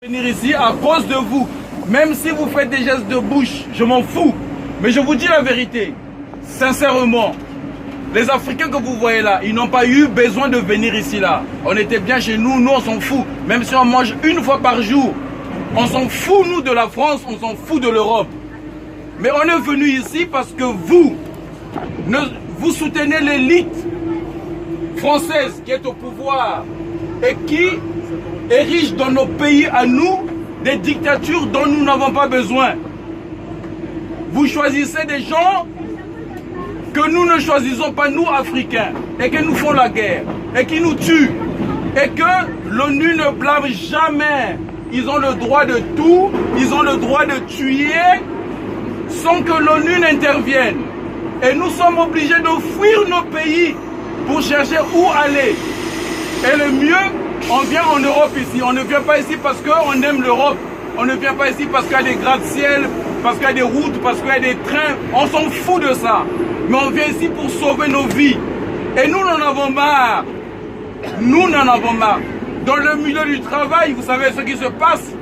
Venir ici à cause de vous. Même si vous faites des gestes de bouche, je m'en fous. Mais je vous dis la vérité, sincèrement, les Africains que vous voyez là, ils n'ont pas eu besoin de venir ici là. On était bien chez nous, nous on s'en fout. Même si on mange une fois par jour, on s'en fout nous de la France, on s'en fout de l'Europe. Mais on est venu ici parce que vous soutenez l'élite française qui est au pouvoir et qui érige dans nos pays à nous des dictatures dont nous n'avons pas besoin. Vous choisissez des gens que nous ne choisissons pas, nous Africains, et qui nous font la guerre, et qui nous tuent, et que l'ONU ne blâme jamais. Ils ont le droit de tout, ils ont le droit de tuer sans que l'ONU n'intervienne. Et nous sommes obligés de fuir nos pays pour chercher où aller. Et le mieux, on vient en Europe ici. On ne vient pas ici parce qu'on aime l'Europe. On ne vient pas ici parce qu'il y a des gratte-ciel, parce qu'il y a des routes, parce qu'il y a des trains. On s'en fout de ça. Mais on vient ici pour sauver nos vies. Et nous en avons marre. Nous en avons marre. Dans le milieu du travail, vous savez ce qui se passe.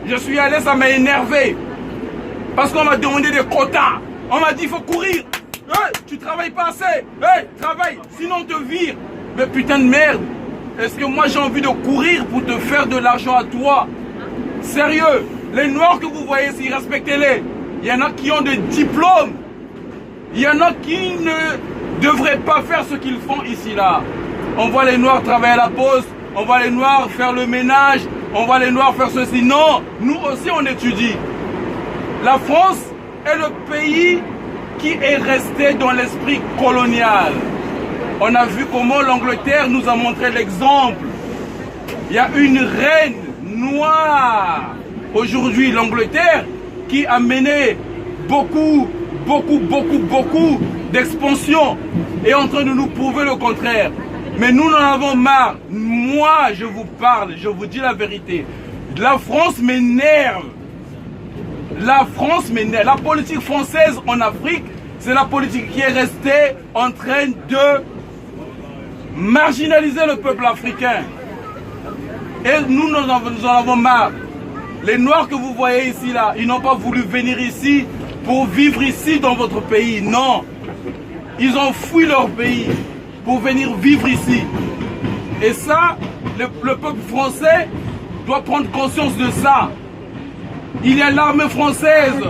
Je suis allé, ça m'a énervé. Parce qu'on m'a demandé des quotas. On m'a dit, il faut courir. Hey, tu travailles pas assez. Hey, travaille, sinon on te vire. Mais putain de merde. Est-ce que moi j'ai envie de courir pour te faire de l'argent à toi? Sérieux, les Noirs que vous voyez ici, respectez-les. Il y en a qui ont des diplômes. Il y en a qui ne devraient pas faire ce qu'ils font ici là. On voit les Noirs travailler à la poste. On voit les Noirs faire le ménage. On voit les Noirs faire ceci. Non, nous aussi on étudie. La France est le pays qui est resté dans l'esprit colonial. On a vu comment l'Angleterre nous a montré l'exemple. Il y a une reine noire aujourd'hui, l'Angleterre, qui a mené beaucoup d'expansion et est en train de nous prouver le contraire. Mais nous en avons marre. Moi, je vous parle, je vous dis la vérité. La France m'énerve. La France m'énerve. La politique française en Afrique, c'est la politique qui est restée en train de marginaliser le peuple africain. Et nous en avons marre. Les Noirs que vous voyez ici, là, ils n'ont pas voulu venir ici pour vivre ici dans votre pays. Non. Ils ont fui leur pays pour venir vivre ici. Et ça, le peuple français doit prendre conscience de ça. Il y a l'armée française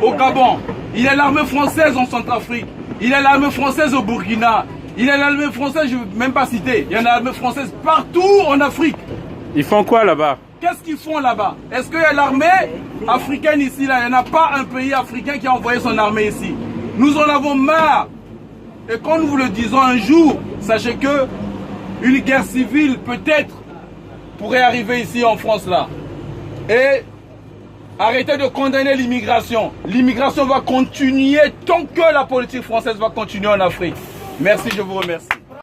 au Gabon. Il y a l'armée française en Centrafrique. Il y a l'armée française au Burkina. Il y a l'armée française, je ne vais même pas citer. Il y a l'armée française partout en Afrique. Ils font quoi là-bas? Qu'est-ce qu'ils font là-bas? Est-ce qu'il y a l'armée africaine ici là? Il n'y en a pas un pays africain qui a envoyé son armée ici. Nous en avons marre. Et quand nous vous le disons un jour, sachez que une guerre civile peut-être pourrait arriver ici en France là. Et arrêtez de condamner l'immigration. L'immigration va continuer tant que la politique française va continuer en Afrique. Merci, je vous remercie.